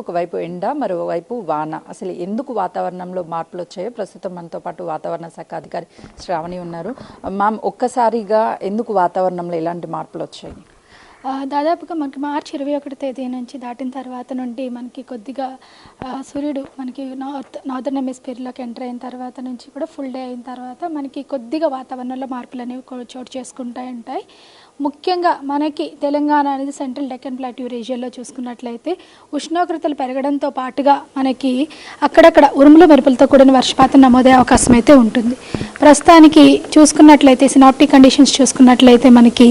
ఒకవైపు ఎండ, మరోవైపు వాన. అసలు ఎందుకు వాతావరణంలో మార్పులు వచ్చాయో ప్రస్తుతం మనతో పాటు వాతావరణ శాఖ అధికారి శ్రావణి ఉన్నారు. మ్యామ్, ఒక్కసారిగా ఎందుకు వాతావరణంలో ఎలాంటి మార్పులు వచ్చాయి? దాదాపుగా మనకి మార్చి 21 తేదీ నుంచి దాటిన తర్వాత నుండి మనకి కొద్దిగా సూర్యుడు మనకి నార్దర్న్ హెమిస్ఫియర్లోకి ఎంటర్ అయిన తర్వాత నుంచి కూడా ఫుల్ డే అయిన తర్వాత మనకి కొద్దిగా వాతావరణంలో మార్పులు అనేవి చోటు చేసుకుంటూ ఉంటాయి. ముఖ్యంగా మనకి తెలంగాణ అనేది సెంట్రల్ డెక్కన్ ప్లాట్యూ రీజియన్లో చూసుకున్నట్లయితే ఉష్ణోగ్రతలు పెరగడంతో పాటుగా మనకి అక్కడక్కడ ఉరుములు మెరుపులతో కూడిన వర్షపాతం నమోదయ్యే అవకాశం అయితే ఉంటుంది. ప్రస్తుతానికి చూసుకున్నట్లయితే సినాప్టిక్ కండిషన్స్ చూసుకున్నట్లయితే మనకి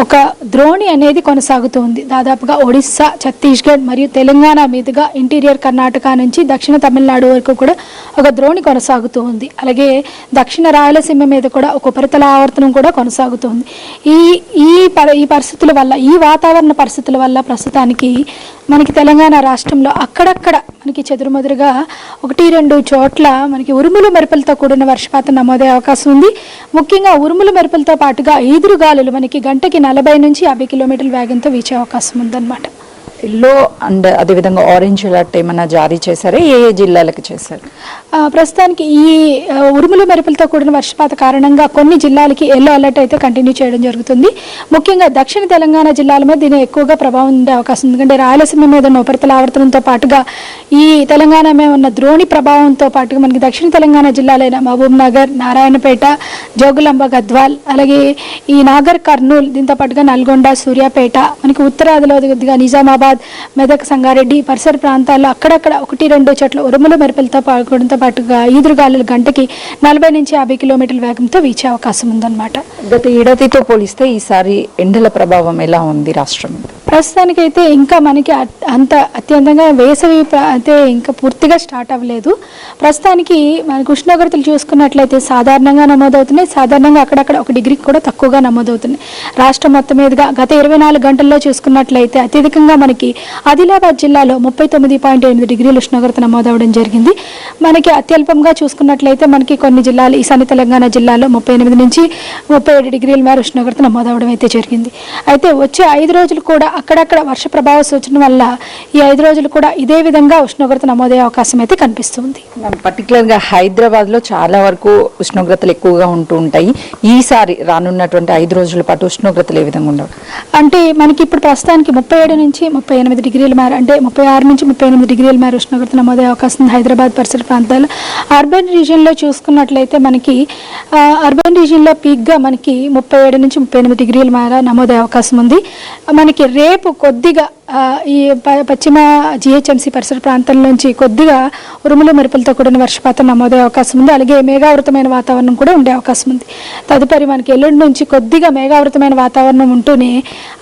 ఒక ద్రోణి అనేది కొనసాగుతుంది. దాదాపుగా ఒడిస్సా, ఛత్తీస్గఢ్ మరియు తెలంగాణ మీదుగా ఇంటీరియర్ కర్ణాటక నుంచి దక్షిణ తమిళనాడు వరకు కూడా ఒక ద్రోణి కొనసాగుతూ ఉంది. అలాగే దక్షిణ రాయలసీమ మీద కూడా ఒక ఉపరితల ఆవర్తనం కూడా కొనసాగుతుంది. ఈ పరిస్థితుల వల్ల, ఈ వాతావరణ పరిస్థితుల వల్ల ప్రస్తుతానికి మనకి తెలంగాణ రాష్ట్రంలో అక్కడక్కడ మనకి చెదురుమదురుగా 1-2 చోట్ల మనకి ఉరుములు మెరుపులతో కూడిన వర్షపాతం నమోదయ్యే అవకాశం ఉంది. ముఖ్యంగా ఉరుములు మెరుపులతో పాటుగా ఈదురుగాలులు మనకి గంటకి 40 నుంచి 50 కిలోమీటర్ల వేగంతో వీచే అవకాశం ఉందన్నమాట. ఎల్లో అండ్ అదేవిధంగా ఆరెంజ్ అలర్ట్ ఏమైనా జారీ చేశారా? ఏ జిల్లాలకు చేశారు? ప్రస్తుతానికి ఈ ఉరుములు మెరుపులతో కూడిన వర్షపాత కారణంగా కొన్ని జిల్లాలకి ఎల్లో అలర్ట్ అయితే కంటిన్యూ చేయడం జరుగుతుంది. ముఖ్యంగా దక్షిణ తెలంగాణ జిల్లాల మీద దీని ఎక్కువగా ప్రభావం ఉండే అవకాశం ఉంది. ఎందుకంటే రాయలసీమ మీద ఉన్న ఉపరితల ఆవర్తనంతో పాటుగా ఈ తెలంగాణ మీద ఉన్న ద్రోణి ప్రభావంతో పాటుగా మనకి దక్షిణ తెలంగాణ జిల్లాలైన మహబూబ్ నగర్, నారాయణపేట, జోగులాంబ, గద్వాల్, అలాగే ఈ నాగర్ కర్నూల్, దీంతో పాటుగా నల్గొండ, సూర్యాపేట, మనకి ఉత్తరాదిలో కొద్దిగా నిజామాబాద్, మెదక్, సంగారెడ్డి పరిసర ప్రాంతాల్లో అక్కడక్కడ 1-2 చోట్ల ఉరుములు మెరుపులతో కూడంతో పాటుగా ఈదురుగాలులు గంటకి 40 నుంచి 50 కిలోమీటర్ల వేగంతో వీచే అవకాశం ఉందన్నమాట. గత ఏడాదితో పోలిస్తే ఈసారి ఎండల ప్రభావం ఎలా ఉంది రాష్ట్రం? ప్రస్తుతానికైతే ఇంకా మనకి అత్యంతంగా వేసవి అయితే ఇంకా పూర్తిగా స్టార్ట్ అవ్వలేదు. ప్రస్తుతానికి మనకి ఉష్ణోగ్రతలు చూసుకున్నట్లయితే సాధారణంగా నమోదవుతున్నాయి. సాధారణంగా అక్కడక్కడ 1 డిగ్రీకి కూడా తక్కువగా నమోదవుతున్నాయి. రాష్ట్రం మొత్తం మీదుగా గత 24 గంటల్లో చూసుకున్నట్లయితే అత్యధికంగా మనకి ఆదిలాబాద్ జిల్లాలో 39.8 డిగ్రీల ఉష్ణోగ్రత నమోదవడం జరిగింది. మనకి అత్యల్పంగా చూసుకున్నట్లయితే మనకి కొన్ని జిల్లాలు ఈశాన్య తెలంగాణ జిల్లాలో 38 నుంచి 37 డిగ్రీల మేర ఉష్ణోగ్రత నమోదవడం అయితే జరిగింది. అయితే వచ్చే 5 రోజులు కూడా అక్కడక్కడ వర్ష ప్రభావ సూచన వల్ల ఈ 5 రోజులు కూడా ఇదే విధంగా ఉష్ణోగ్రత నమోదయ్యే అవకాశం అయితే కనిపిస్తుంది. పర్టికులర్గా హైదరాబాద్లో చాలా వరకు ఉష్ణోగ్రతలు ఎక్కువగా ఉంటూ ఉంటాయి. ఈసారి రానున్నటువంటి 5 రోజుల పాటు ఉష్ణోగ్రతలు ఏ విధంగా ఉండవు? అంటే మనకి ఇప్పుడు ప్రస్తుతానికి 37 నుంచి 38 డిగ్రీల మేర, అంటే 36 నుంచి 38 డిగ్రీల మేర ఉష్ణోగ్రత నమోదయ్యే అవకాశం ఉంది హైదరాబాద్ పరిసర ప్రాంతాల్లో. అర్బన్ రీజియన్లో చూసుకున్నట్లయితే మనకి అర్బన్ రీజియన్లో పీక్గా మనకి 37 నుంచి 38 డిగ్రీల మేర నమోదయ్యే అవకాశం ఉంది. మనకి రేపు కొద్దిగా ఈ పశ్చిమ జిహెచ్ఎంసీ పరిసర ప్రాంతాల నుంచి కొద్దిగా ఉరుములు మెరుపులతో కూడిన వర్షపాతం నమోదయ్యే అవకాశం ఉంది. అలాగే మేఘావృతమైన వాతావరణం కూడా ఉండే అవకాశం ఉంది. తదుపరి మనకి ఎల్లుండి నుంచి కొద్దిగా మేఘావృతమైన వాతావరణం ఉంటూనే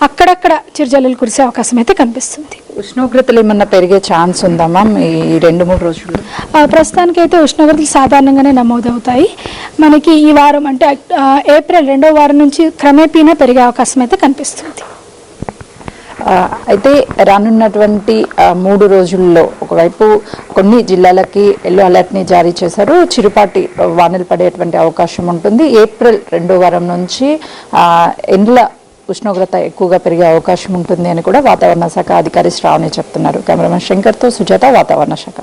అక్కడక్కడ చిరుజల్లులు కురిసే అవకాశం అయితే కనిపిస్తుంది. ఉష్ణోగ్రతలు ఏమన్నా పెరిగే ఛాన్స్ ఉందమ్మా ఈ 2-3 రోజులు? ప్రస్తుతానికైతే ఉష్ణోగ్రతలు సాధారణంగానే నమోదవుతాయి. మనకి ఈ వారం అంటే ఏప్రిల్ 2వ వారం నుంచి క్రమేపీనా పెరిగే అవకాశం అయితే కనిపిస్తుంది. అయితే రానున్నటువంటి 3 రోజుల్లో ఒకవైపు కొన్ని జిల్లాలకి ఎల్లో అలర్ట్ని జారీ చేశారు. చిరుపాటి వానలు పడేటువంటి అవకాశం ఉంటుంది. ఏప్రిల్ 2వ వారం నుంచి ఎండ్ల ఉష్ణోగ్రత ఎక్కువగా పెరిగే అవకాశం ఉంటుంది అని కూడా వాతావరణ శాఖ అధికారి శ్రావణి చెప్తున్నారు. కెమెరామెన్ శంకర్తో సుజాత, వాతావరణ శాఖ.